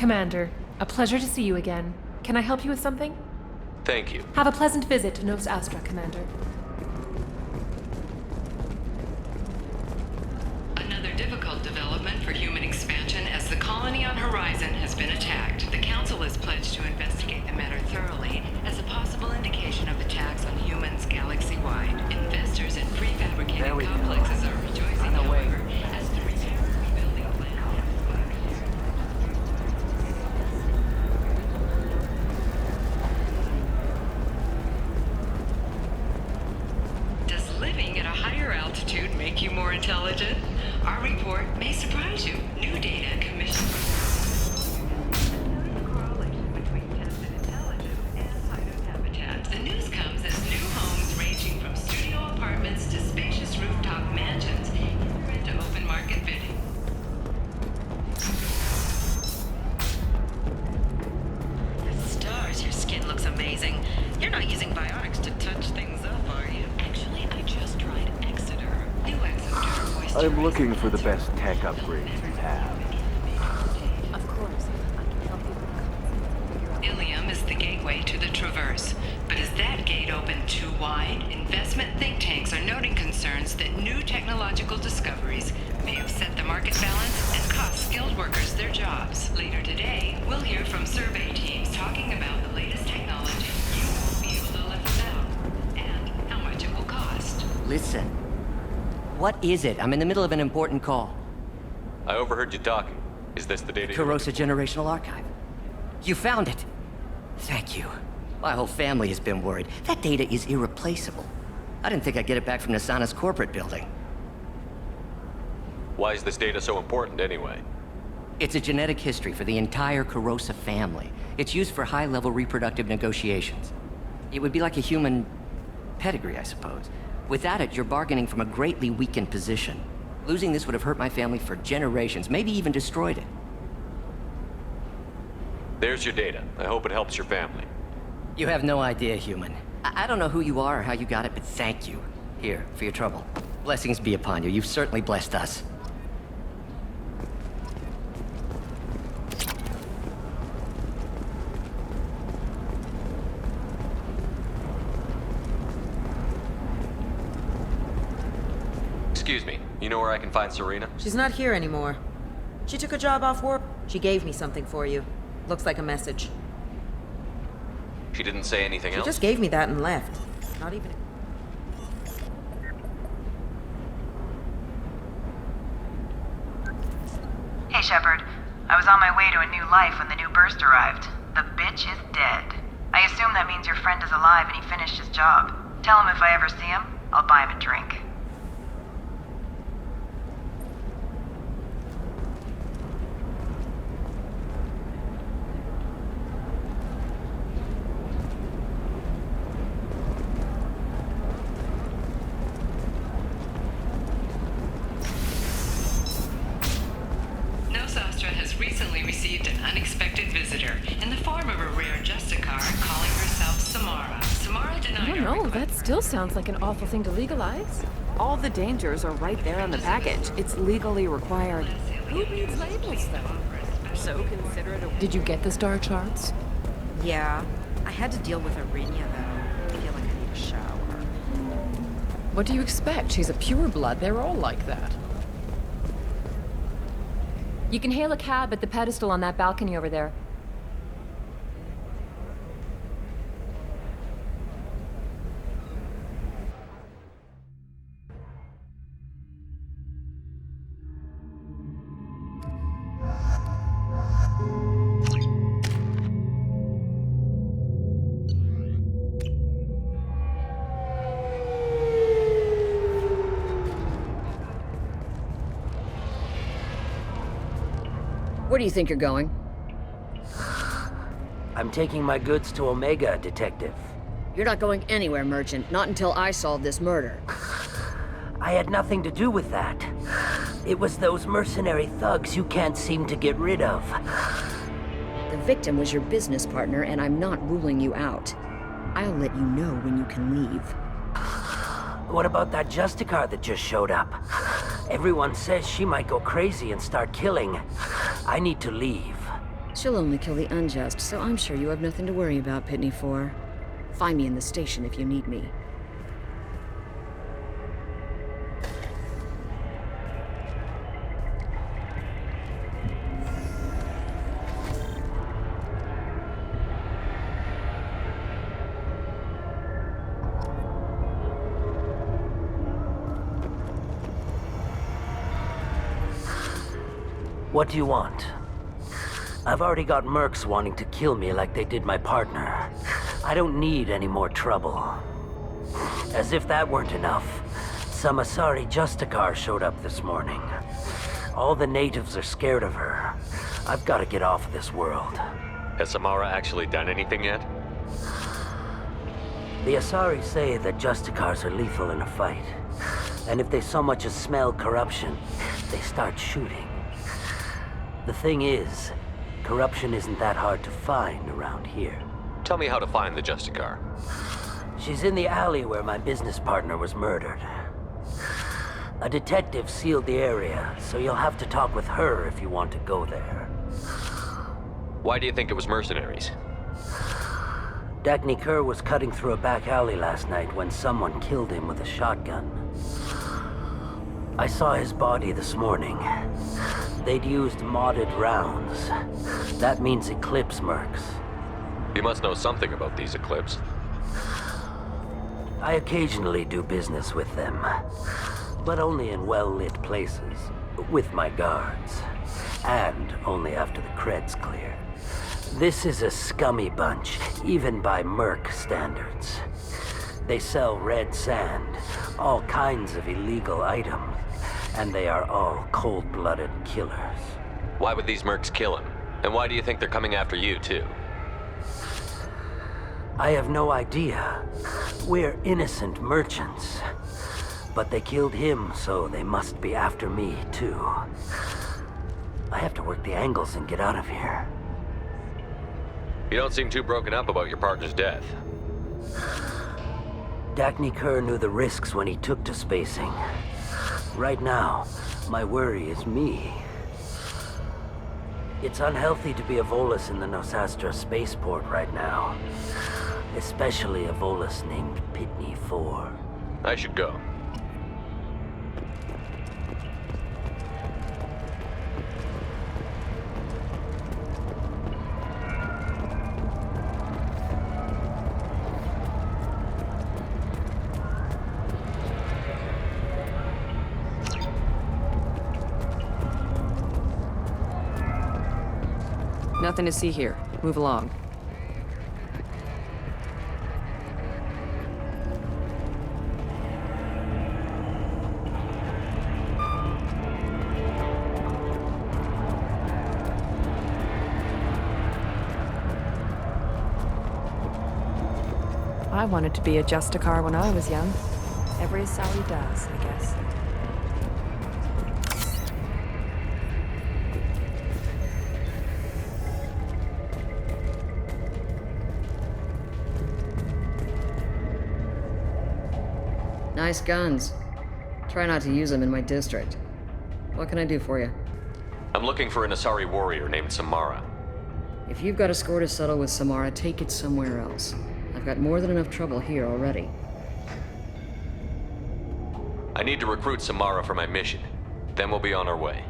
Commander, a pleasure to see you again. Can I help you with something? Thank you. Have a pleasant visit to Nos Astra, Commander. Another difficult development for human expansion as the colony on Horizon has been attacked. The Council has pledged to investigate the matter thoroughly as a possible indication of attacks on humans galaxy-wide. Investors in prefabricated complexes are rejoicing, however, as the repair and rebuilding plan Does living at a higher altitude make you more intelligent? Our report may surprise you. New data commissioned correlation between tested intelligence and hideout habitat. The news comes as new homes ranging from studio apartments to spacious rooftop mansions enter into open market bidding. Stars, your skin looks amazing. You're not using biotics to touch things up, are you? Actually, I just tried Exeter. New Exeter. I'm looking for the best tech upgrades you have. Of course. I can help you. Ilium is the gateway to the Traverse. But is that gate open too wide? Investment think tanks are noting concerns that new technological discoveries may upset the market balance and cost skilled workers their jobs. Later today, we'll hear from survey teams talking about the latest technology you won't be able to live without, and how much it will cost. Listen. What is it? I'm in the middle of an important call. I overheard you talking. Is this the data? Corrosa Generational Archive. You found it. Thank you. My whole family has been worried. That data is irreplaceable. I didn't think I'd get it back from Nasana's corporate building. Why is this data so important anyway? It's a genetic history for the entire Corrosa family. It's used for high-level reproductive negotiations. It would be like a human pedigree, I suppose. Without it, you're bargaining from a greatly weakened position. Losing this would have hurt my family for generations, maybe even destroyed it. There's your data. I hope it helps your family. You have no idea, human. I don't know who you are or how you got it, but thank you. Here, for your trouble. Blessings be upon you. You've certainly blessed us. Excuse me. You know where I can find Serena? She's not here anymore. She took a job off work. She gave me something for you. Looks like a message. She didn't say anything She else? just gave me that and left. Not even... Hey, Shepard. I was on my way to a new life when the new burst arrived. The bitch is dead. I assume that means your friend is alive and he finished his job. Tell him if I ever see him, I'll buy him a drink. Nos Astra has recently received an unexpected visitor in the form of a rare Justicar calling herself Samara. Samara I denied don't her know. request. That still sounds like an awful thing to legalize. All the dangers are right there on the package. It's legally required. Who reads labels, though? So consider it a... Did you get the star charts? Yeah. I had to deal with Arinya, though. I feel like I need a shower. What do you expect? She's a pureblood. They're all like that. You can hail a cab at the pedestal on that balcony over there. Where do you think you're going? I'm taking my goods to Omega, Detective. You're not going anywhere, Merchant. Not until I solve this murder. I had nothing to do with that. It was those mercenary thugs you can't seem to get rid of. The victim was your business partner, and I'm not ruling you out. I'll let you know when you can leave. What about that Justicar that just showed up? Everyone says she might go crazy and start killing. I need to leave. She'll only kill the unjust, so I'm sure you have nothing to worry about, Pitney 4. Find me in the station if you need me. What do you want? I've already got mercs wanting to kill me like they did my partner. I don't need any more trouble. As if that weren't enough, some Asari Justicar showed up this morning. All the natives are scared of her. I've got to get off of this world. Has Samara actually done anything yet? The Asari say that Justicars are lethal in a fight. And if they so much as smell corruption, they start shooting. The thing is, corruption isn't that hard to find around here. Tell me how to find the Justicar. She's in the alley where my business partner was murdered. A detective sealed the area, so you'll have to talk with her if you want to go there. Why do you think it was mercenaries? Dagny Kerr was cutting through a back alley last night when someone killed him with a shotgun. I saw his body this morning. They'd used modded rounds. That means Eclipse mercs. You must know something about these Eclipse. I occasionally do business with them, but only in well-lit places, with my guards, and only after the cred's clear. This is a scummy bunch, even by merc standards. They sell red sand, all kinds of illegal items, and they are all cold-blooded killers. Why would these mercs kill him? And why do you think they're coming after you, too? I have no idea. We're innocent merchants. But they killed him, so they must be after me, too. I have to work the angles and get out of here. You don't seem too broken up about your partner's death. Dagny Kerr knew the risks when he took to spacing. Right now, my worry is me. It's unhealthy to be a Volus in the Nosastra spaceport right now. Especially a Volus named Pitney 4. I should go. Nothing to see here. Move along. I wanted to be a Justicar when I was young. Every Asari does, I guess. Nice guns. Try not to use them in my district. What can I do for you? I'm looking for an Asari warrior named Samara. If you've got a score to settle with Samara, take it somewhere else. I've got more than enough trouble here already. I need to recruit Samara for my mission. Then we'll be on our way.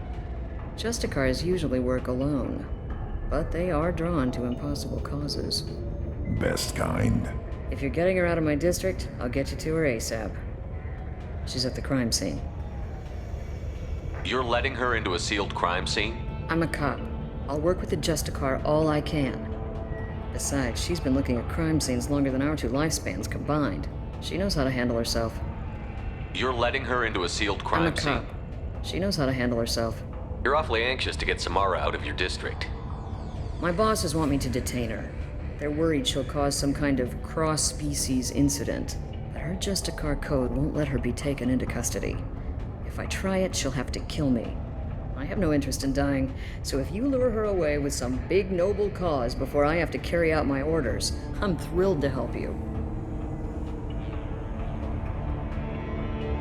Justicars usually work alone, but they are drawn to impossible causes. Best kind. If you're getting her out of my district, I'll get you to her ASAP. She's at the crime scene. You're letting her into a sealed crime scene? I'm a cop. I'll work with the Justicar all I can. Besides, she's been looking at crime scenes longer than our two lifespans combined. She knows how to handle herself. You're letting her into a sealed crime scene? I'm a cop. She knows how to handle herself. You're awfully anxious to get Samara out of your district. My bosses want me to detain her. They're worried she'll cause some kind of cross-species incident. But her Justicar code won't let her be taken into custody. If I try it, she'll have to kill me. I have no interest in dying, so if you lure her away with some big noble cause before I have to carry out my orders, I'm thrilled to help you.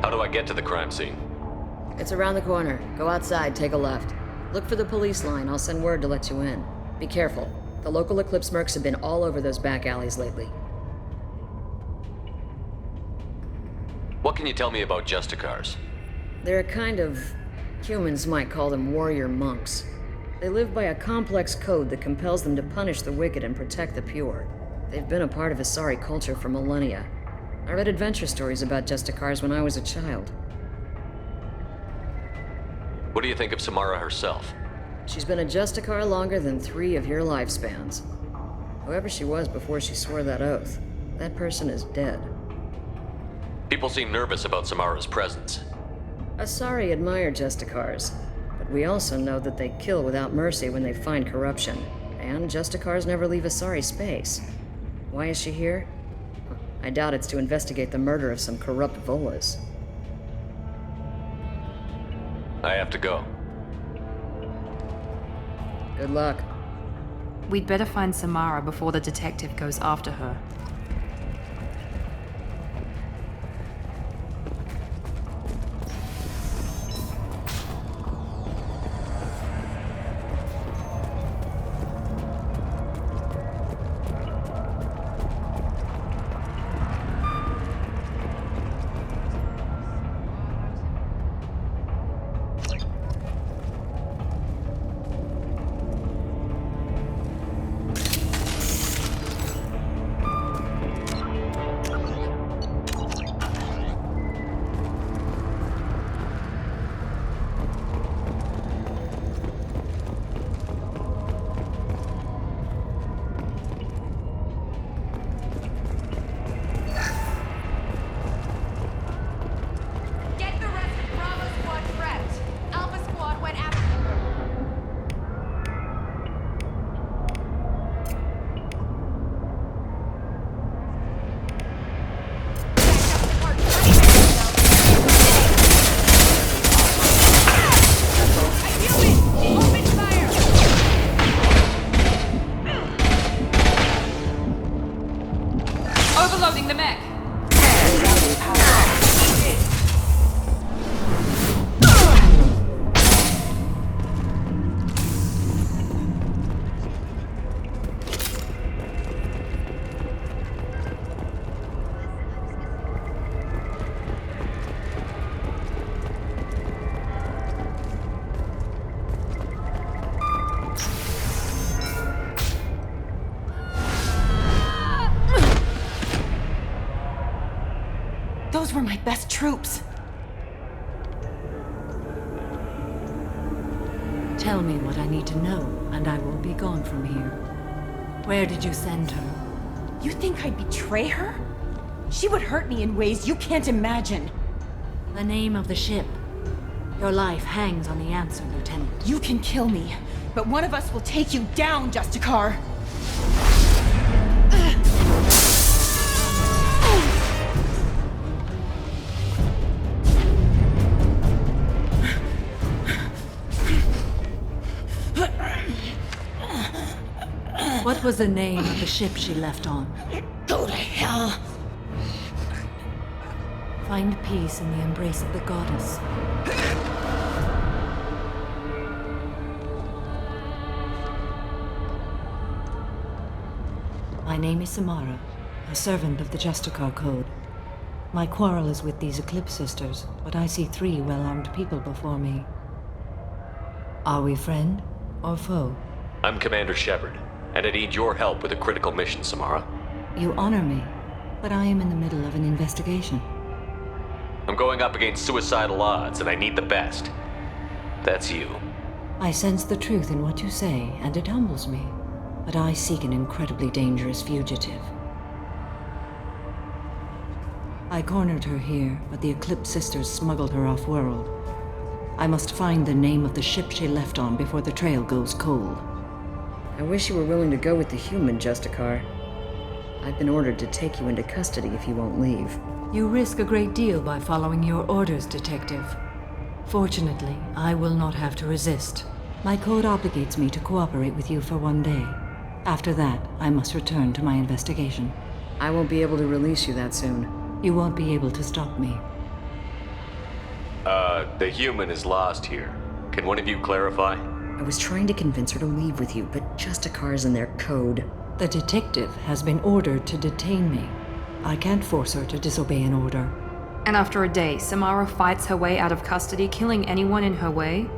How do I get to the crime scene? It's around the corner. Go outside, take a left. Look for the police line. I'll send word to let you in. Be careful. The local Eclipse mercs have been all over those back alleys lately. What can you tell me about Justicars? They're a kind of... humans might call them warrior monks. They live by a complex code that compels them to punish the wicked and protect the pure. They've been a part of Asari culture for millennia. I read adventure stories about Justicars when I was a child. What do you think of Samara herself? She's been a Justicar longer than 3 of your lifespans. Whoever she was before she swore that oath, that person is dead. People seem nervous about Samara's presence. Asari admire Justicars, but we also know that they kill without mercy when they find corruption, and Justicars never leave Asari space. Why is she here? I doubt it's to investigate the murder of some corrupt Volas. I have to go. Good luck. We'd better find Samara before the detective goes after her. Overloading the mech. Those were my best troops. Tell me what I need to know, and I will be gone from here. Where did you send her? You think I'd betray her? She would hurt me in ways you can't imagine. The name of the ship. Your life hangs on the answer, Lieutenant. You can kill me, but one of us will take you down, Justicar. What was the name of the ship she left on? Go to hell. Find peace in the embrace of the goddess. My name is Samara, a servant of the Justicar Code. My quarrel is with these Eclipse sisters, but I see 3 well-armed people before me. Are we friend or foe? I'm Commander Shepard, and I need your help with a critical mission, Samara. You honor me, but I am in the middle of an investigation. I'm going up against suicidal odds, and I need the best. That's you. I sense the truth in what you say, and it humbles me. But I seek an incredibly dangerous fugitive. I cornered her here, but the Eclipse sisters smuggled her off-world. I must find the name of the ship she left on before the trail goes cold. I wish you were willing to go with the human, Justicar. I've been ordered to take you into custody if you won't leave. You risk a great deal by following your orders, Detective. Fortunately, I will not have to resist. My code obligates me to cooperate with you for 1 day. After that, I must return to my investigation. I won't be able to release you that soon. You won't be able to stop me. The human is lost here. Can one of you clarify? I was trying to convince her to leave with you, but Justicar's in their code. The detective has been ordered to detain me. I can't force her to disobey an order. And after a day, Samara fights her way out of custody, killing anyone in her way?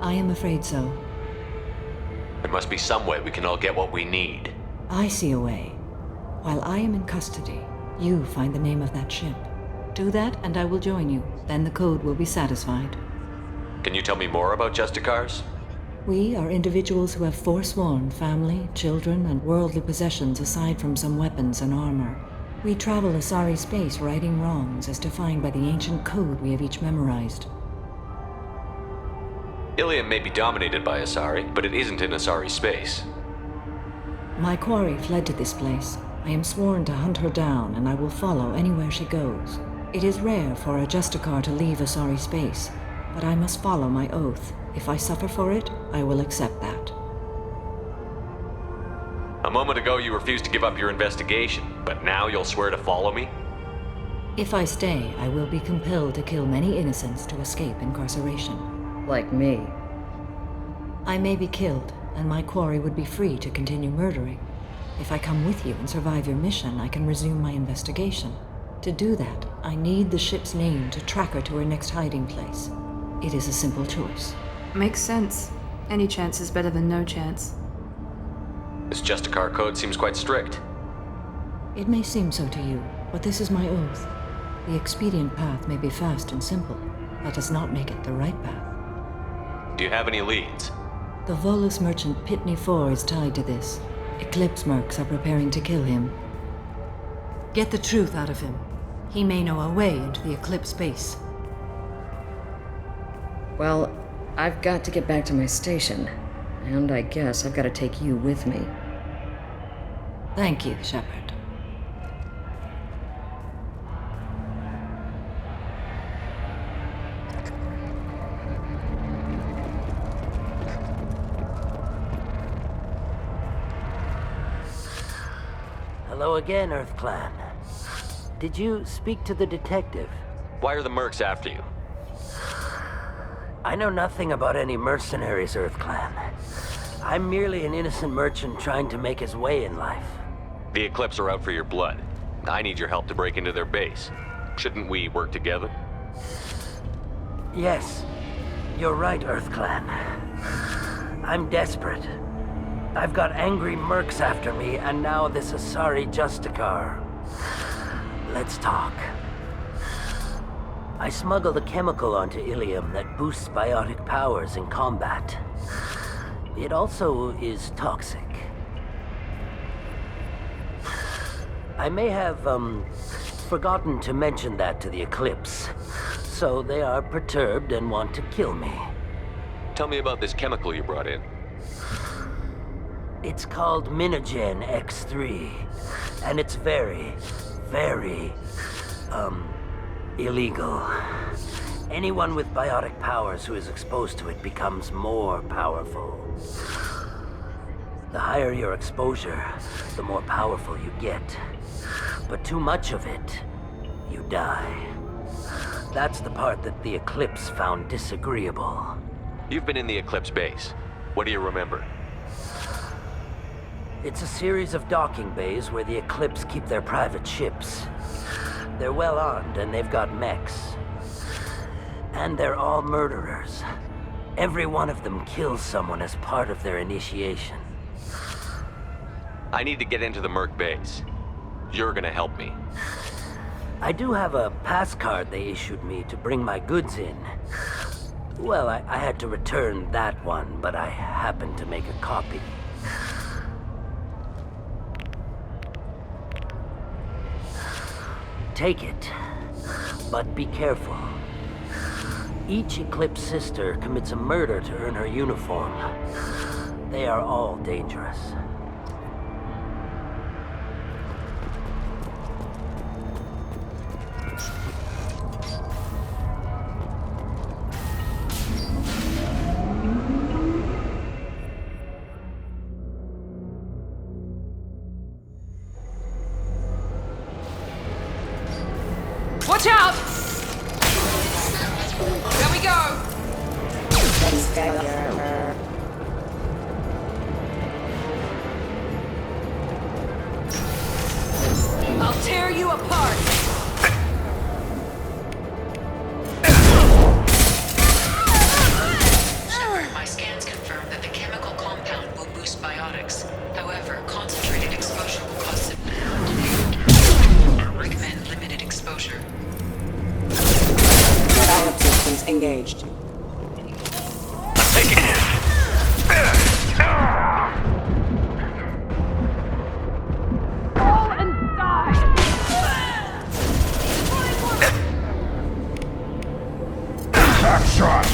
I am afraid so. There must be some way we can all get what we need. I see a way. While I am in custody, you find the name of that ship. Do that and I will join you. Then the code will be satisfied. Can you tell me more about Justicars? We are individuals who have forsworn family, children, and worldly possessions aside from some weapons and armor. We travel Asari space righting wrongs as defined by the ancient code we have each memorized. Ilium may be dominated by Asari, but it isn't in Asari space. My quarry fled to this place. I am sworn to hunt her down, and I will follow anywhere she goes. It is rare for a Justicar to leave Asari space, but I must follow my oath. If I suffer for it, I will accept that. A moment ago you refused to give up your investigation, but now you'll swear to follow me? If I stay, I will be compelled to kill many innocents to escape incarceration. Like me. I may be killed, and my quarry would be free to continue murdering. If I come with you and survive your mission, I can resume my investigation. To do that, I need the ship's name to track her to her next hiding place. It is a simple choice. Makes sense. Any chance is better than no chance. This Justicar code seems quite strict. It may seem so to you, but this is my oath. The expedient path may be fast and simple. That does not make it the right path. Do you have any leads? The Volus merchant Pitney IV is tied to this. Eclipse mercs are preparing to kill him. Get the truth out of him. He may know a way into the Eclipse base. Well, I've got to get back to my station. And I guess I've got to take you with me. Thank you, Shepard. Hello again, Earth Clan. Did you speak to the detective? Why are the mercs after you? I know nothing about any mercenaries, Earth Clan. I'm merely an innocent merchant trying to make his way in life. The Eclipse are out for your blood. I need your help to break into their base. Shouldn't we work together? Yes, you're right, Earth Clan. I'm desperate. I've got angry mercs after me, and now this Asari Justicar. Let's talk. I smuggled a chemical onto Ilium that boosts biotic powers in combat. It also is toxic. I may have, forgotten to mention that to the Eclipse, so they are perturbed and want to kill me. Tell me about this chemical you brought in. It's called Minogen X3, and it's very, very, illegal. Anyone with biotic powers who is exposed to it becomes more powerful. The higher your exposure, the more powerful you get. But too much of it, you die. That's the part that the Eclipse found disagreeable. You've been in the Eclipse base. What do you remember? It's a series of docking bays where the Eclipse keep their private ships. They're well armed and they've got mechs. And they're all murderers. Every one of them kills someone as part of their initiation. I need to get into the Merc base. You're gonna help me. I do have a pass card they issued me to bring my goods in. Well, I had to return that one, but I happened to make a copy. Take it, but be careful. Each Eclipse sister commits a murder to earn her uniform. They are all dangerous. Watch out! There we go! tear you apart! Shepard, my scans confirm that the chemical compound will boost biotics. However, concentrated exposure will cause symptoms. I recommend limited exposure. Backup systems engaged. Take it. Shot!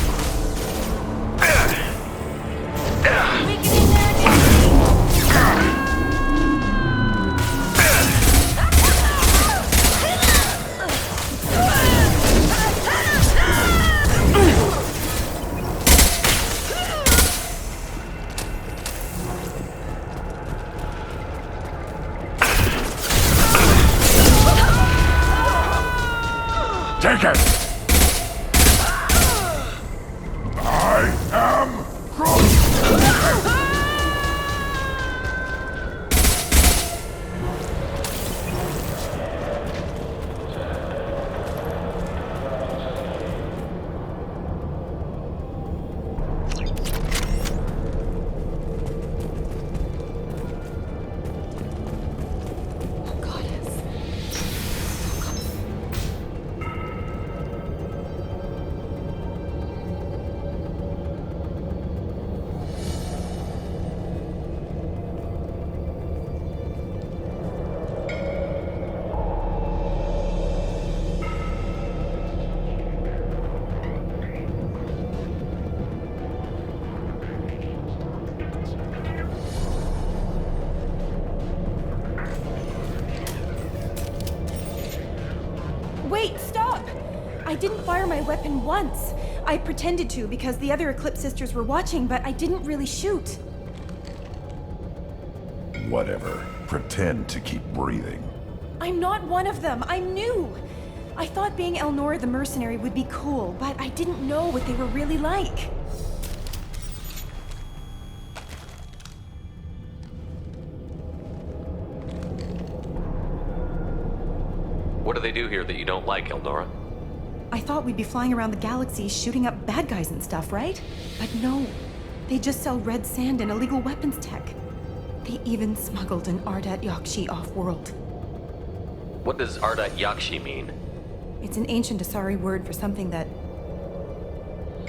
Take it! I am Groot! Wait, stop! I didn't fire my weapon once. I pretended to because the other Eclipse sisters were watching, but I didn't really shoot. Whatever. Pretend to keep breathing. I'm not one of them. I'm new. I thought being Elnora the mercenary would be cool, but I didn't know what they were really like. What do they do here that you don't like, Elnora? I thought we'd be flying around the galaxy shooting up bad guys and stuff, right? But no. They just sell red sand and illegal weapons tech. They even smuggled an Ardat Yakshi off-world. What does Ardat Yakshi mean? It's an ancient Asari word for something that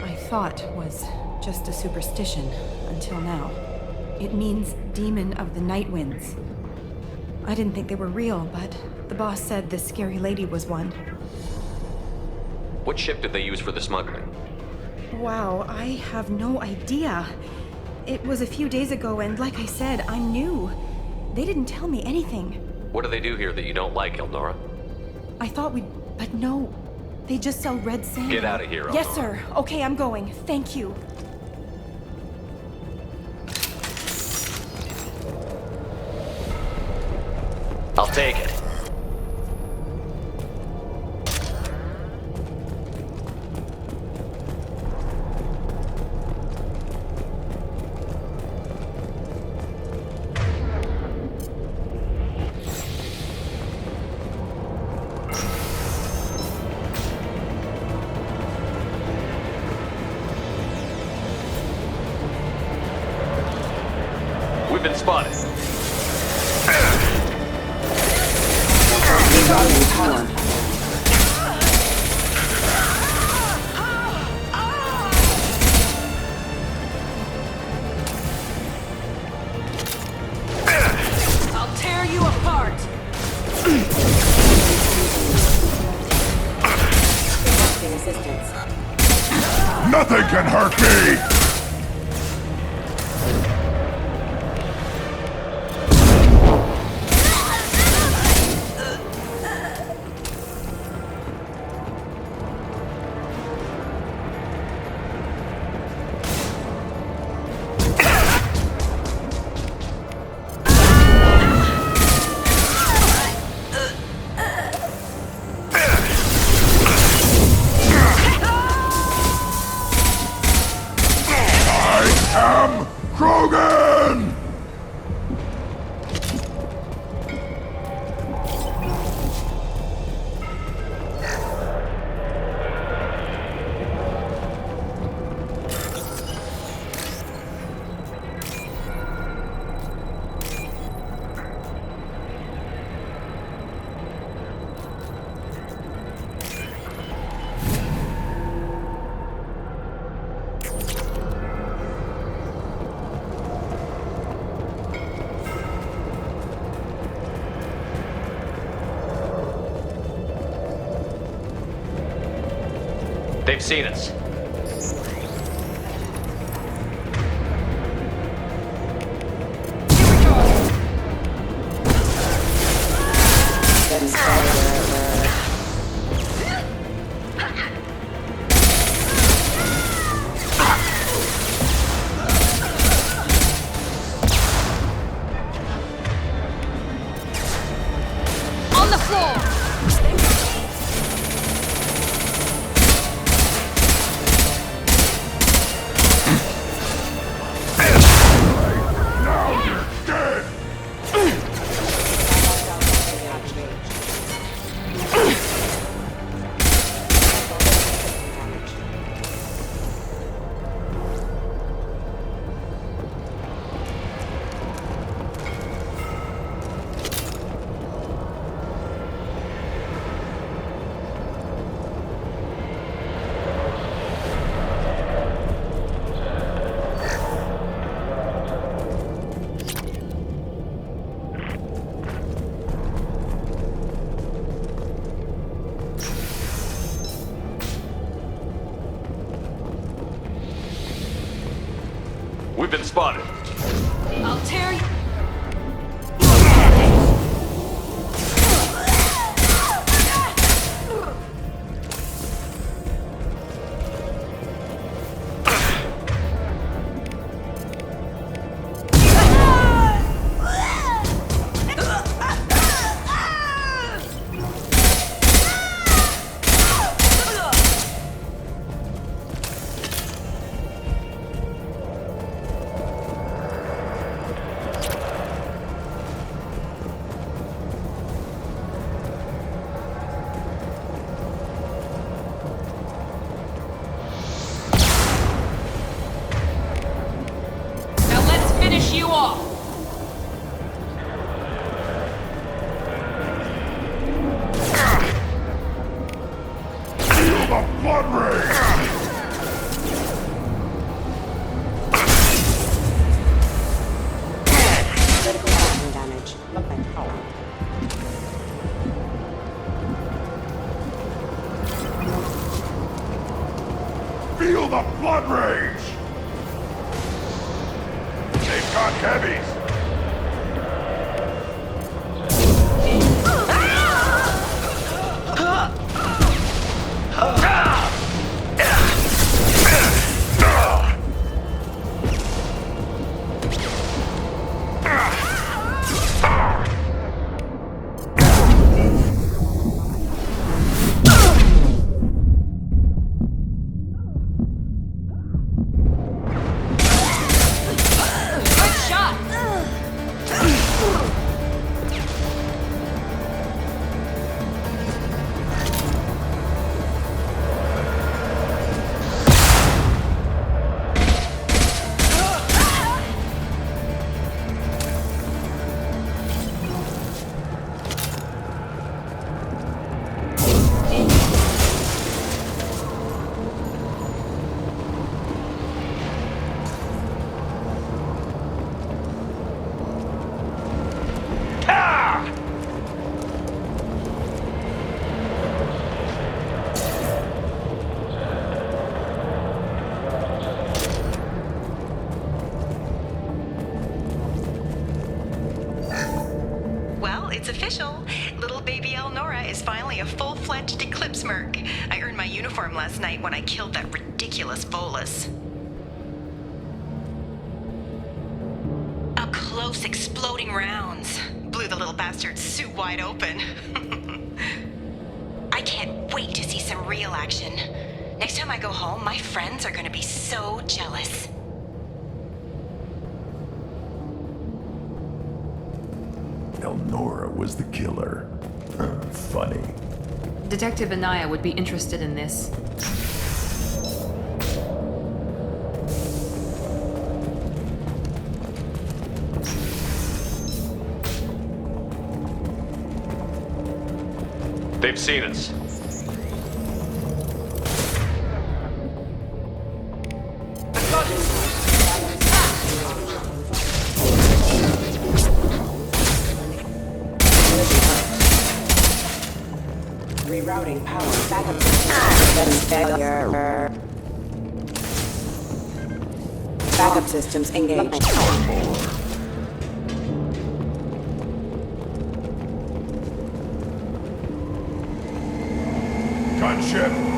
I thought was just a superstition until now. It means demon of the night winds. I didn't think they were real, but the boss said this scary lady was one. What ship did they use for the smuggling? Wow, I have no idea. It was a few days ago, and like I said, I'm new. They didn't tell me anything. What do they do here that you don't like, Elnora? I thought we'd... but no. They just sell red sand. Get out of here, Elnora. Yes, sir. Okay, I'm going. Thank you. I'll take it. We've been spotted. I'll tear you apart! Nothing can hurt me! They've seen us. On the floor! We've been spotted. I'll tear you. You off. Feel the blood rage! Critical weapon damage. Weapon power. Feel the blood rage! They've got heavies! It's official. Little baby Elnora is finally a full-fledged Eclipse merc. I earned my uniform last night when I killed that ridiculous Volus. Up close, exploding rounds. Blew the little bastard's suit wide open. I can't wait to see some real action. Next time I go home, my friends are gonna be so jealous. Elnora was the killer. Funny. Detective Anaya would be interested in this. They've seen us. Rerouting power back up. failure. Backup systems engaged. Gunship!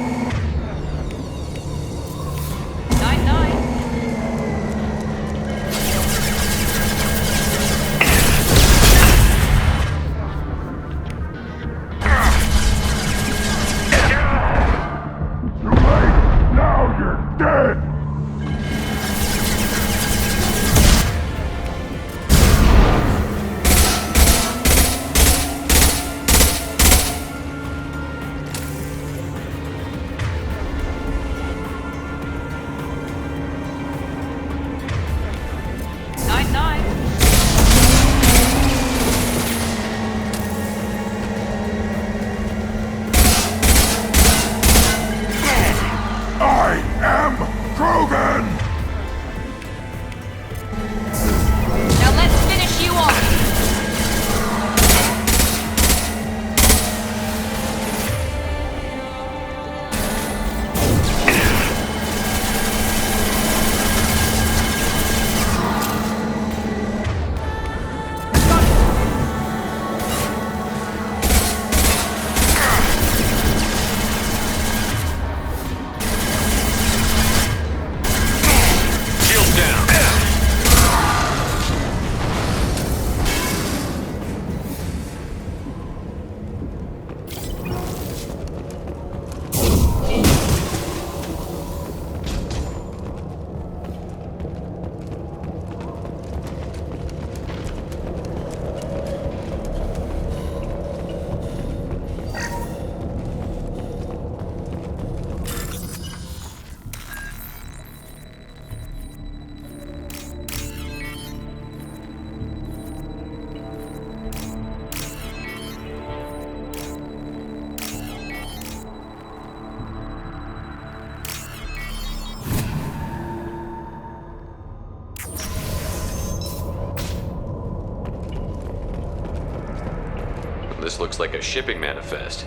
This looks like a shipping manifest.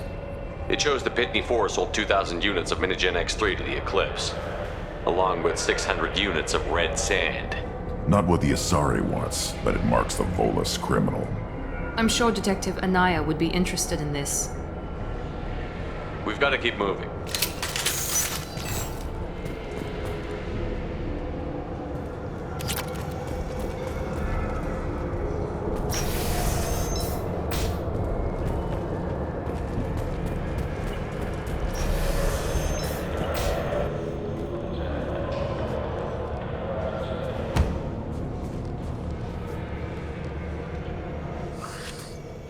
It shows the Pitney 4 sold 2,000 units of Minigen X3 to the Eclipse, along with 600 units of red sand. Not what the Asari wants, but it marks the Volus criminal. I'm sure Detective Anaya would be interested in this. We've got to keep moving.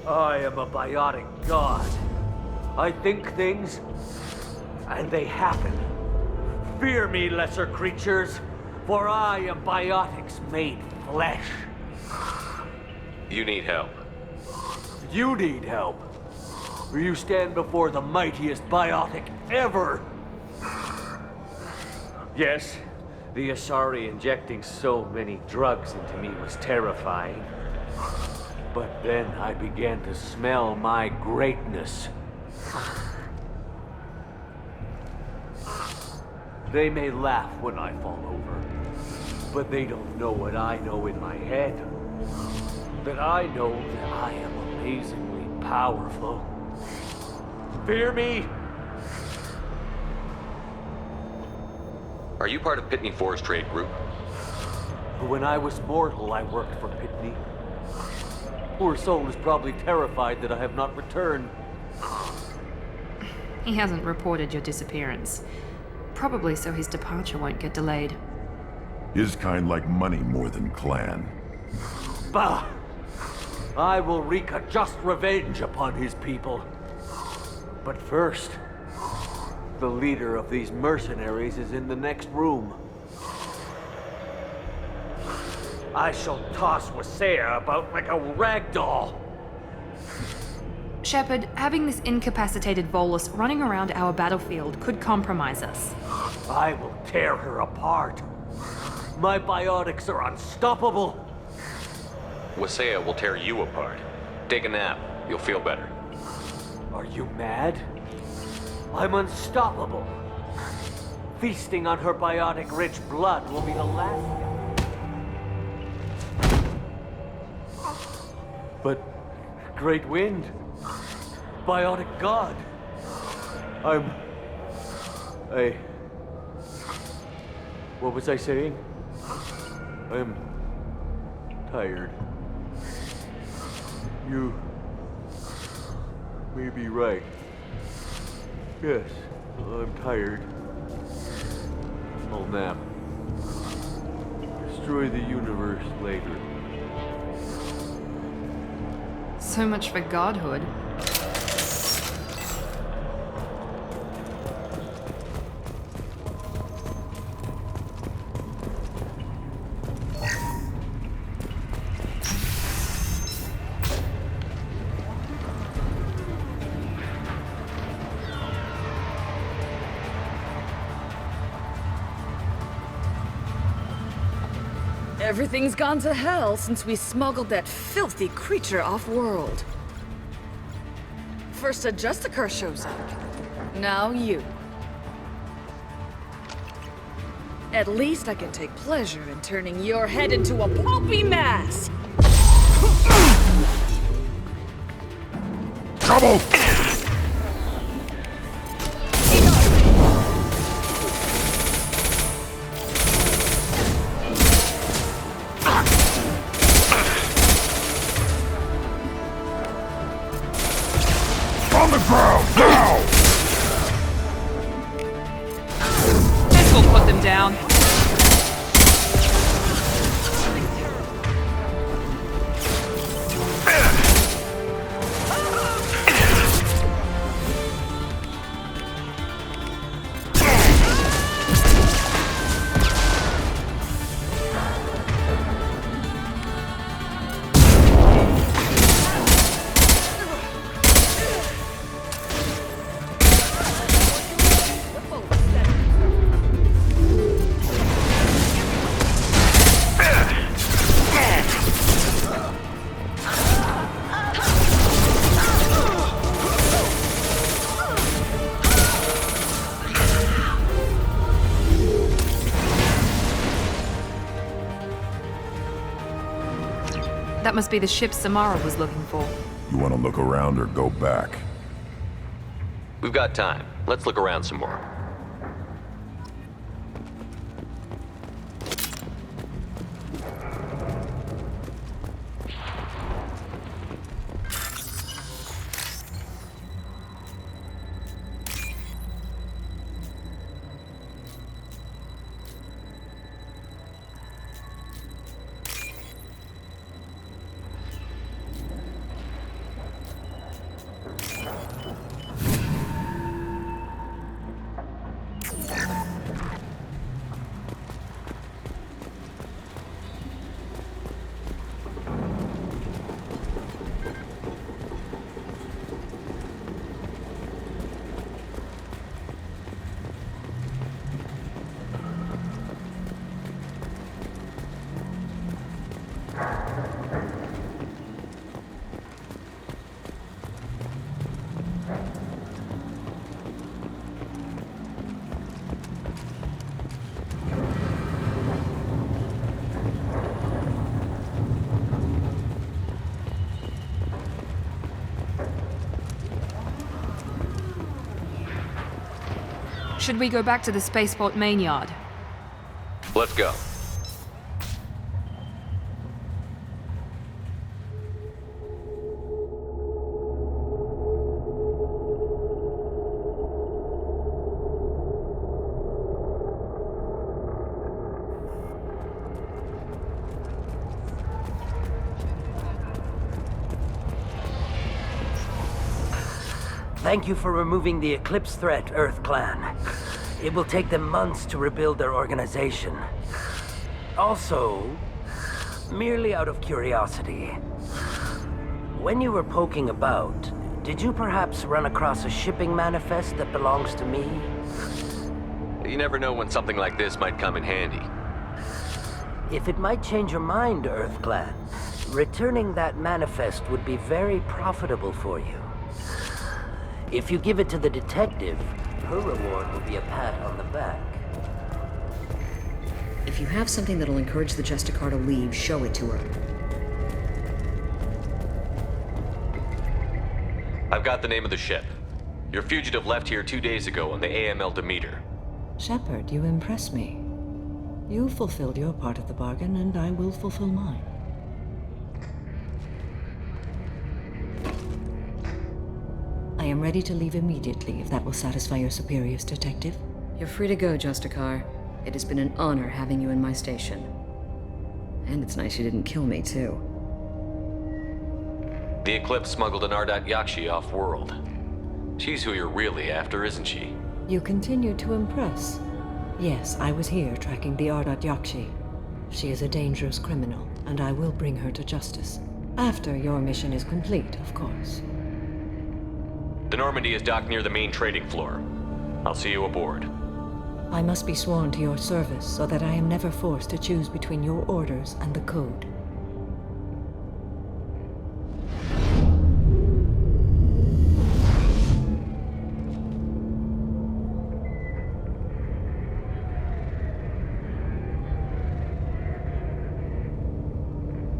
I am a biotic god. I think things, and they happen. Fear me, lesser creatures, for I am biotics made flesh. You need help. You need help. For you stand before the mightiest biotic ever. Yes, the Asari injecting so many drugs into me was terrifying. But then I began to smell my greatness. They may laugh when I fall over, but they don't know what I know in my head. That I know that I am amazingly powerful. Fear me? Are you part of Pitney 4's trade group? When I was mortal, I worked for Pitney. Poor soul is probably terrified that I have not returned. He hasn't reported your disappearance. Probably so his departure won't get delayed. His kind like money more than clan. Bah! I will wreak a just revenge upon his people. But first, the leader of these mercenaries is in the next room. I shall toss Wasea about like a rag doll. Shepard, having this incapacitated Volus running around our battlefield could compromise us. I will tear her apart. My biotics are unstoppable. Wasea will tear you apart. Take a nap. You'll feel better. Are you mad? I'm unstoppable. Feasting on her biotic-rich blood will be the last. But Great Wind, Biotic God, what was I saying? I'm tired. You may be right. Yes, I'm tired. I'll nap. Destroy the universe later. So much for godhood. Everything's gone to hell since we smuggled that filthy creature off-world. First a Justicar shows up. Now you. At least I can take pleasure in turning your head into a pulpy mass! Trouble! On the ground, now! This will put them down. That must be the ship Samara was looking for. You want to look around or go back? We've got time. Let's look around some more. Should we go back to the spaceport main yard? Let's go. Thank you for removing the Eclipse threat, Earth Clan. It will take them months to rebuild their organization. Also, merely out of curiosity, when you were poking about, did you perhaps run across a shipping manifest that belongs to me? You never know when something like this might come in handy. If it might change your mind, Earth Clan, returning that manifest would be very profitable for you. If you give it to the detective, her reward will be a pat on the back. If you have something that'll encourage the Justicar to leave, show it to her. I've got the name of the ship. Your fugitive left here 2 days ago on the AML Demeter. Shepard, you impress me. You fulfilled your part of the bargain, and I will fulfill mine. I am ready to leave immediately, if that will satisfy your superiors, Detective. You're free to go, Justicar. It has been an honor having you in my station. And it's nice you didn't kill me, too. The Eclipse smuggled an Ardat Yakshi off-world. She's who you're really after, isn't she? You continue to impress. Yes, I was here tracking the Ardat Yakshi. She is a dangerous criminal, and I will bring her to justice. After your mission is complete, of course. The Normandy is docked near the main trading floor. I'll see you aboard. I must be sworn to your service so that I am never forced to choose between your orders and the Code.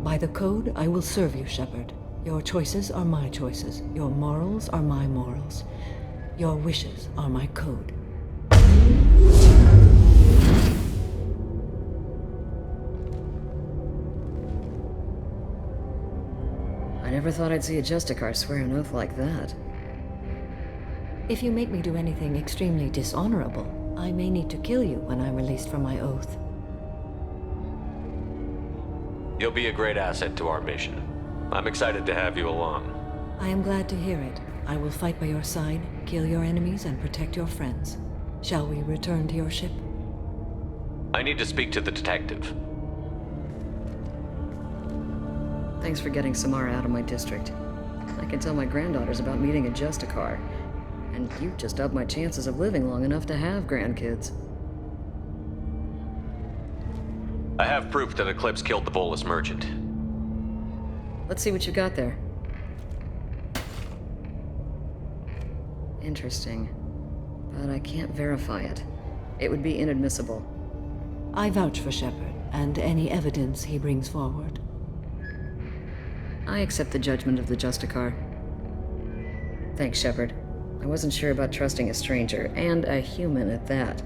By the Code, I will serve you, Shepard. Your choices are my choices. Your morals are my morals. Your wishes are my code. I never thought I'd see a Justicar swear an oath like that. If you make me do anything extremely dishonorable, I may need to kill you when I'm released from my oath. You'll be a great asset to our mission. I'm excited to have you along. I am glad to hear it. I will fight by your side, kill your enemies, and protect your friends. Shall we return to your ship? I need to speak to the detective. Thanks for getting Samara out of my district. I can tell my granddaughters about meeting a Justicar. And you've just upped my chances of living long enough to have grandkids. I have proof that Eclipse killed the Volus merchant. Let's see what you got there. Interesting. But I can't verify it. It would be inadmissible. I vouch for Shepard, and any evidence he brings forward. I accept the judgment of the Justicar. Thanks, Shepard. I wasn't sure about trusting a stranger, and a human at that.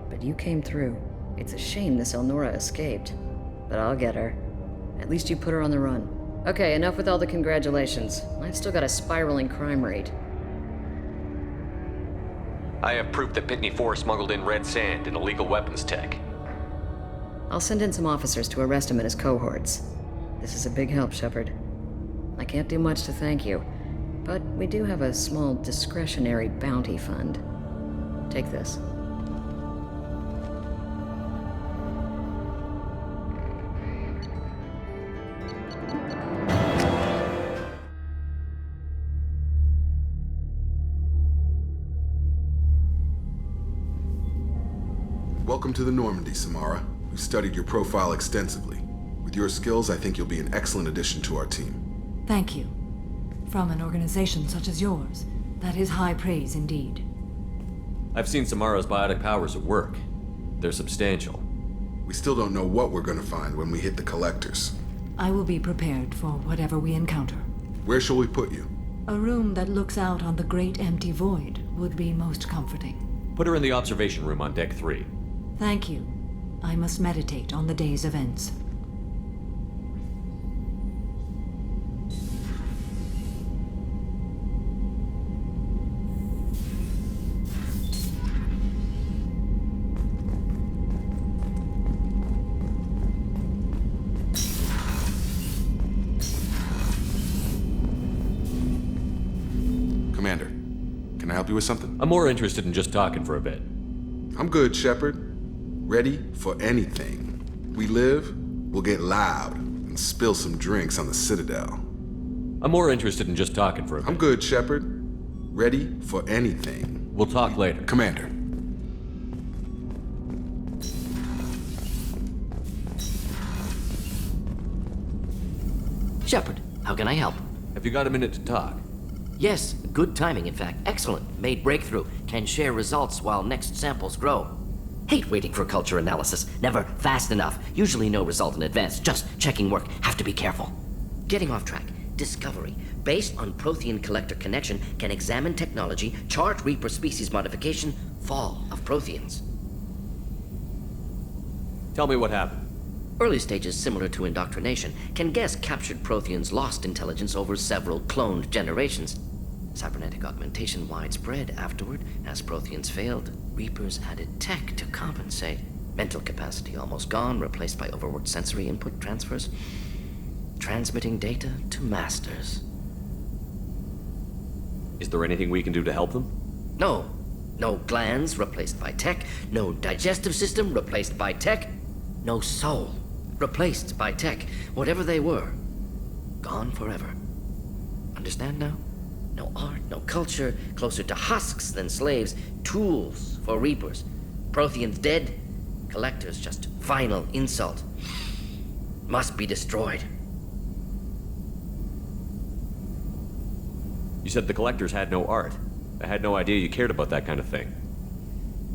But you came through. It's a shame this Elnora escaped. But I'll get her. At least you put her on the run. Okay, enough with all the congratulations. I've still got a spiraling crime rate. I have proof that Pitney 4 smuggled in red sand and illegal weapons tech. I'll send in some officers to arrest him and his cohorts. This is a big help, Shepard. I can't do much to thank you, but we do have a small discretionary bounty fund. Take this. Welcome to the Normandy, Samara. We've studied your profile extensively. With your skills, I think you'll be an excellent addition to our team. Thank you. From an organization such as yours, that is high praise indeed. I've seen Samara's biotic powers at work. They're substantial. We still don't know what we're gonna find when we hit the collectors. I will be prepared for whatever we encounter. Where shall we put you? A room that looks out on the great empty void would be most comforting. Put her in the observation room on deck 3. Thank you. I must meditate on the day's events. Commander, can I help you with something? I'm more interested in just talking for a bit. I'm good, Shepard. Ready for anything. We live, we'll get loud, and spill some drinks on the Citadel. I'm more interested in just talking for a bit. I'm good, Shepard. Ready for anything. We'll talk later. Commander. Shepard, how can I help? Have you got a minute to talk? Yes, good timing, in fact. Excellent. Made breakthrough. can share results while next samples grow. Hate waiting for culture analysis. Never fast enough. Usually no result in advance. Just checking work. Have to be careful. Getting off track. Discovery. Based on Prothean collector connection, can examine technology, chart Reaper species modification, fall of Protheans. Tell me what happened. Early stages similar to indoctrination can guess captured Protheans lost intelligence over several cloned generations. Cybernetic augmentation widespread afterward. As Protheans failed, Reapers added tech to compensate. Mental capacity almost gone, replaced by overworked sensory input transfers. Transmitting data to masters. Is there anything we can do to help them? No. No glands replaced by tech. No digestive system replaced by tech. No soul replaced by tech. Whatever they were, gone forever. Understand now? No art, no culture, closer to husks than slaves, tools for Reapers. Protheans dead, collectors just final insult. Must be destroyed. You said the collectors had no art. I had no idea you cared about that kind of thing.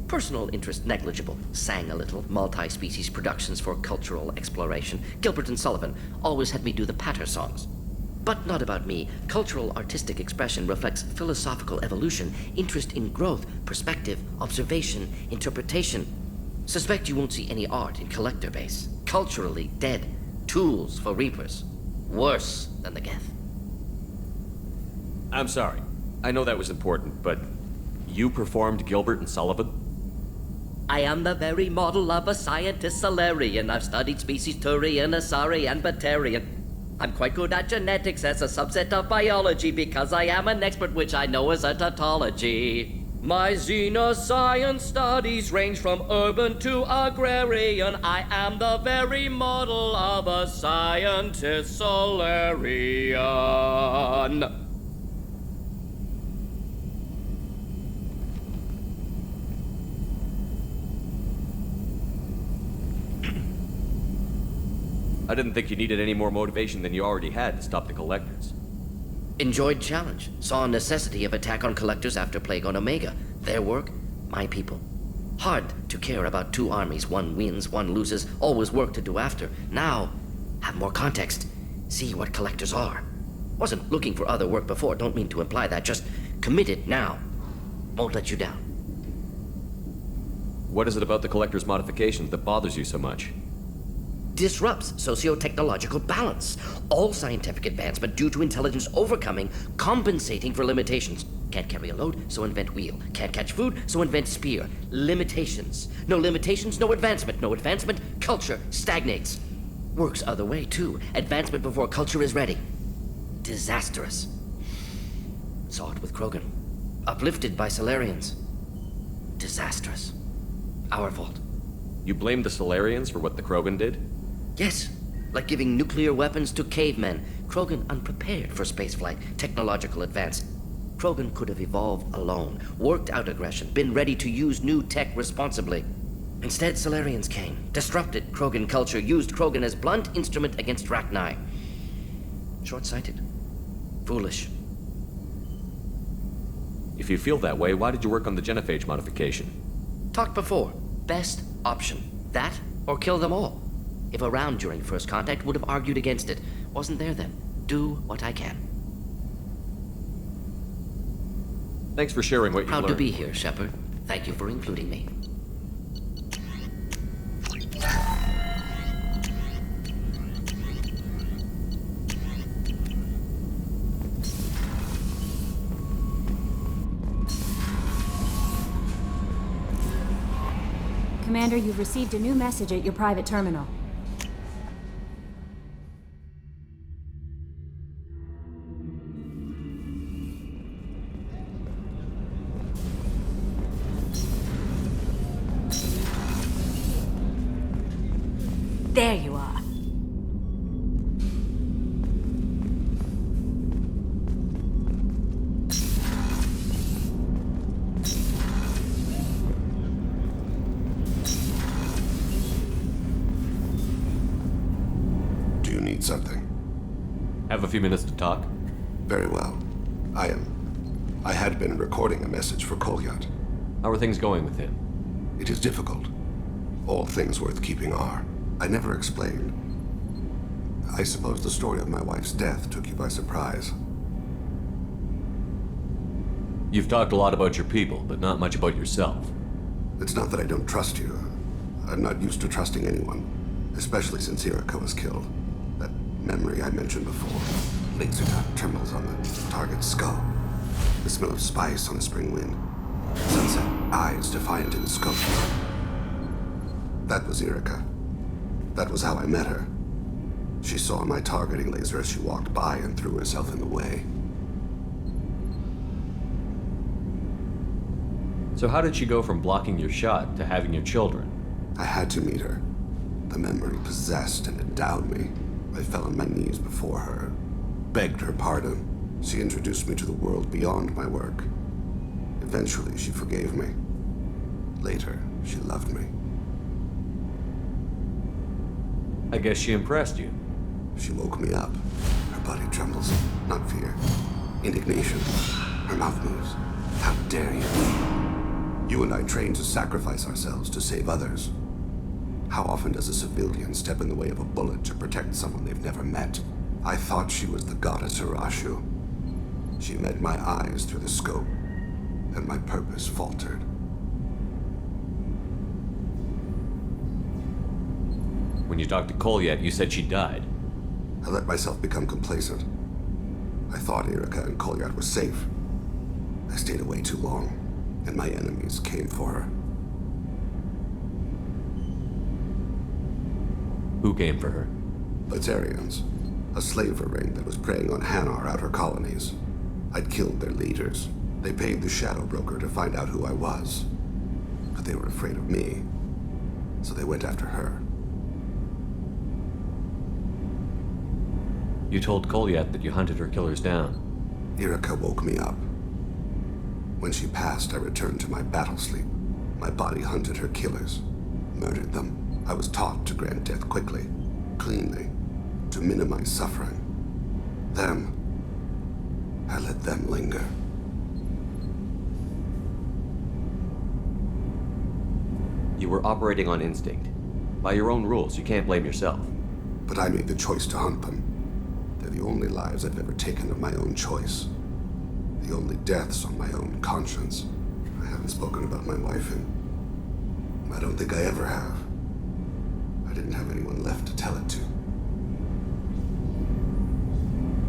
Personal interest negligible. Sang a little. Multi-species productions for cultural exploration. Gilbert and Sullivan always had me do the patter songs. But not about me. Cultural artistic expression reflects philosophical evolution, interest in growth, perspective, observation, interpretation. Suspect you won't see any art in collector base. Culturally dead. Tools for Reapers. Worse than the Geth. I'm sorry. I know that was important, but you performed Gilbert and Sullivan? I am the very model of a scientist Solarian. I've studied species Turian, Asari, and Batarian. I'm quite good at genetics as a subset of biology because I am an expert which I know as a tautology. My xenoscience studies range from urban to agrarian. I am the very model of a scientist Solarian. I didn't think you needed any more motivation than you already had to stop the collectors. Enjoyed challenge. Saw necessity of attack on collectors after Plague on Omega. Their work, my people. Hard to care about two armies. One wins, one loses. Always work to do after. Now, have more context. See what collectors are. Wasn't looking for other work before. Don't mean to imply that. Just committed now. Won't let you down. What is it about the collector's modifications that bothers you so much? Disrupts socio-technological balance. All scientific advancement due to intelligence overcoming, compensating for limitations. Can't carry a load, so invent wheel. Can't catch food, so invent spear. Limitations. No limitations, no advancement. No advancement, culture stagnates. Works other way, too. Advancement before culture is ready. Disastrous. Saw it with Krogan. Uplifted by Solarians. Disastrous. Our fault. You blame the Solarians for what the Krogan did? Yes, like giving nuclear weapons to cavemen. Krogan unprepared for spaceflight, technological advance. Krogan could have evolved alone, worked out aggression, been ready to use new tech responsibly. Instead, Solarians came, disrupted Krogan culture, used Krogan as blunt instrument against Rachni. Short-sighted. Foolish. If you feel that way, why did you work on the genophage modification? Talked before. Best option. That, or kill them all. If around during first contact, would have argued against it. Wasn't there then. Do what I can. Thanks for sharing what you learned. Proud to be here, Shepard. Thank you for including me. Commander, you've received a new message at your private terminal. There you are. Do you need something? Have a few minutes to talk? Very well. I had been recording a message for Kolyat. How are things going with him? It is difficult. All things worth keeping are. I never explained. I suppose the story of my wife's death took you by surprise. You've talked a lot about your people, but not much about yourself. It's not that I don't trust you. I'm not used to trusting anyone, especially since Erica was killed. That memory I mentioned before. Laser dot trembles on the target's skull. The smell of spice on a spring wind. Sunset, eyes defiant in the scope. That was Erica. That was how I met her. She saw my targeting laser as she walked by and threw herself in the way. So how did she go from blocking your shot to having your children? I had to meet her. The memory possessed and endowed me. I fell on my knees before her, begged her pardon. She introduced me to the world beyond my work. Eventually, she forgave me. Later, she loved me. I guess she impressed you. She woke me up. Her body trembles. Not fear. Indignation. Her mouth moves. How dare you? You and I trained to sacrifice ourselves to save others. How often does a civilian step in the way of a bullet to protect someone they've never met? I thought she was the goddess Hirashu. She met my eyes through the scope, and my purpose faltered. When you talked to Kolyat, you said she died. I let myself become complacent. I thought Erica and Kolyat were safe. I stayed away too long, and my enemies came for her. Who came for her? Batarians. A slaver ring that was preying on Hanar outer colonies. I'd killed their leaders. They paid the Shadow Broker to find out who I was. But they were afraid of me, so they went after her. You told Kolyat that you hunted her killers down. Erica woke me up. When she passed, I returned to my battle sleep. My body hunted her killers, murdered them. I was taught to grant death quickly, cleanly, to minimize suffering. Them, I let them linger. You were operating on instinct. By your own rules, you can't blame yourself. But I made the choice to hunt them. They're the only lives I've ever taken of my own choice. The only deaths on my own conscience. I haven't spoken about my wife and I don't think I ever have. I didn't have anyone left to tell it to.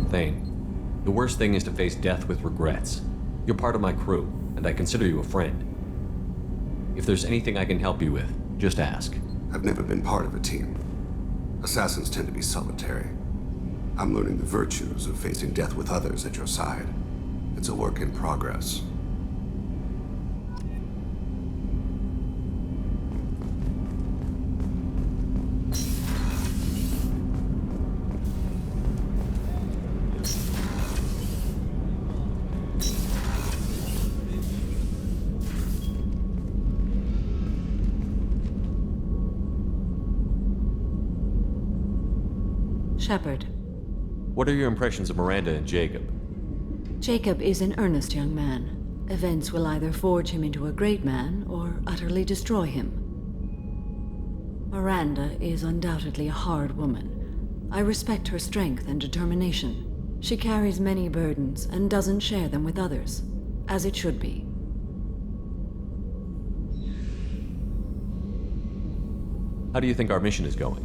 Thane, the worst thing is to face death with regrets. You're part of my crew, and I consider you a friend. If there's anything I can help you with, just ask. I've never been part of a team. Assassins tend to be solitary. I'm learning the virtues of facing death with others at your side. It's a work in progress. Shepard. What are your impressions of Miranda and Jacob? Jacob is an earnest young man. Events will either forge him into a great man or utterly destroy him. Miranda is undoubtedly a hard woman. I respect her strength and determination. She carries many burdens and doesn't share them with others, as it should be. How do you think our mission is going?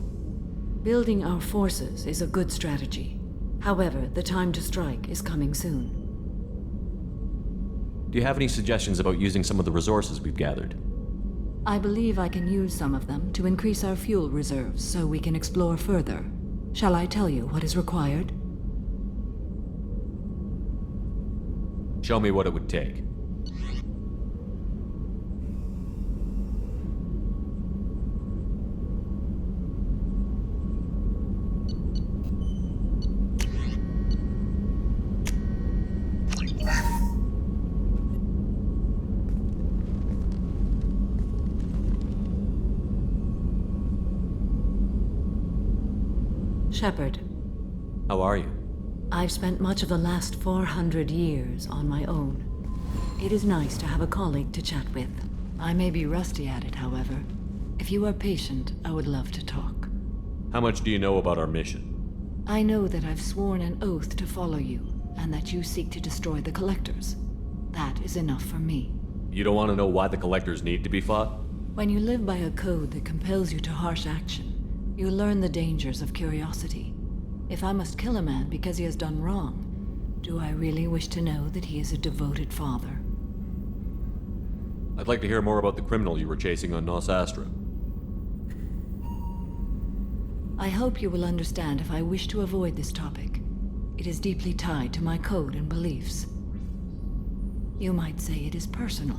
Building our forces is a good strategy. However, the time to strike is coming soon. Do you have any suggestions about using some of the resources we've gathered? I believe I can use some of them to increase our fuel reserves so we can explore further. Shall I tell you what is required? Show me what it would take. Shepard. How are you? I've spent much of the last 400 years on my own. It is nice to have a colleague to chat with. I may be rusty at it, however. If you are patient, I would love to talk. How much do you know about our mission? I know that I've sworn an oath to follow you, and that you seek to destroy the Collectors. That is enough for me. You don't want to know why the Collectors need to be fought? When you live by a code that compels you to harsh action, you learn the dangers of curiosity. If I must kill a man because he has done wrong, do I really wish to know that he is a devoted father? I'd like to hear more about the criminal you were chasing on Nos Astra. I hope you will understand if I wish to avoid this topic. It is deeply tied to my code and beliefs. You might say it is personal.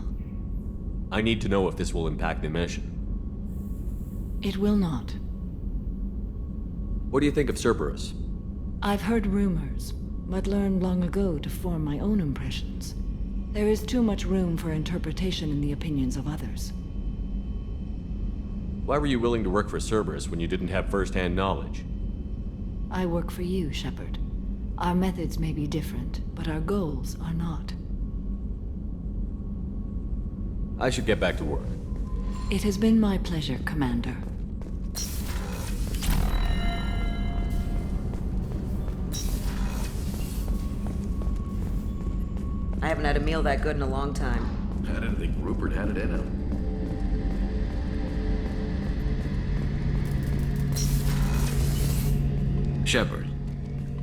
I need to know if this will impact the mission. It will not. What do you think of Cerberus? I've heard rumors, but learned long ago to form my own impressions. There is too much room for interpretation in the opinions of others. Why were you willing to work for Cerberus when you didn't have first-hand knowledge? I work for you, Shepard. Our methods may be different, but our goals are not. I should get back to work. It has been my pleasure, Commander. I haven't had a meal that good in a long time. I didn't think Rupert had it in him. Shepard,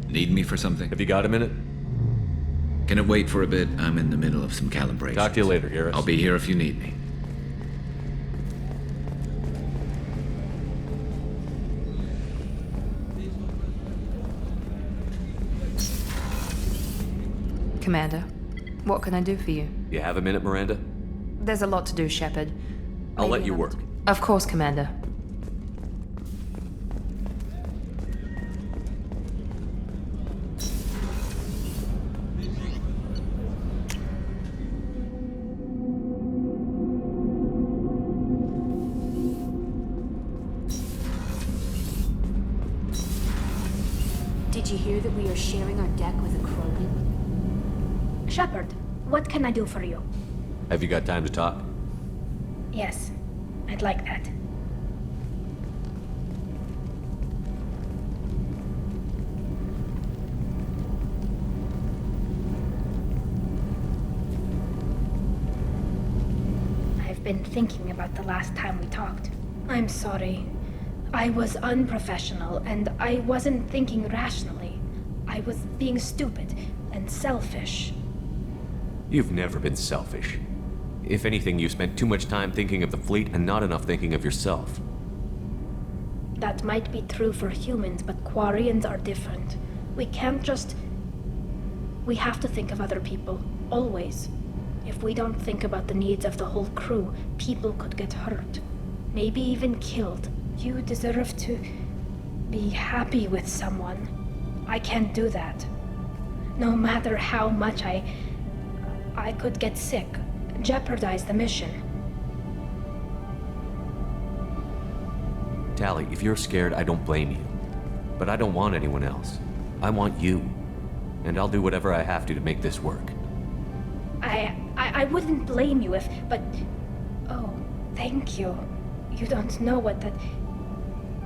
need me for something? Have you got a minute? Can it wait for a bit? I'm in the middle of some calibration. Talk to you later, Garrus. I'll be here if you need me. Commander, what can I do for you? You have a minute, Miranda? There's a lot to do, Shepard. I'll let you work. Of course, Commander. Did you hear that we are sharing our deck with a Krogan? Shepard, what can I do for you? Have you got time to talk? Yes, I'd like that. I've been thinking about the last time we talked. I'm sorry. I was unprofessional, and I wasn't thinking rationally. I was being stupid and selfish. You've never been selfish. If anything, you spent too much time thinking of the fleet and not enough thinking of yourself. That might be true for humans, but Quarians are different. We can't just... We have to think of other people, always. If we don't think about the needs of the whole crew, people could get hurt. Maybe even killed. You deserve to be happy with someone. I can't do that. No matter how much I could get sick, jeopardize the mission. Tally, if you're scared, I don't blame you. But I don't want anyone else. I want you. And I'll do whatever I have to make this work. I wouldn't blame you if, but... Oh, thank you. You don't know what that...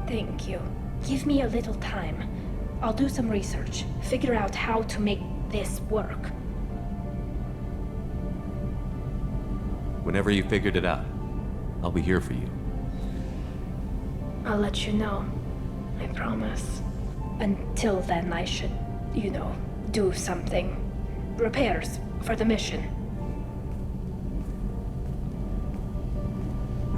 Thank you. Give me a little time. I'll do some research, figure out how to make this work. Whenever you figured it out, I'll be here for you. I'll let you know. I promise. Until then, I should, do something. Repairs for the mission.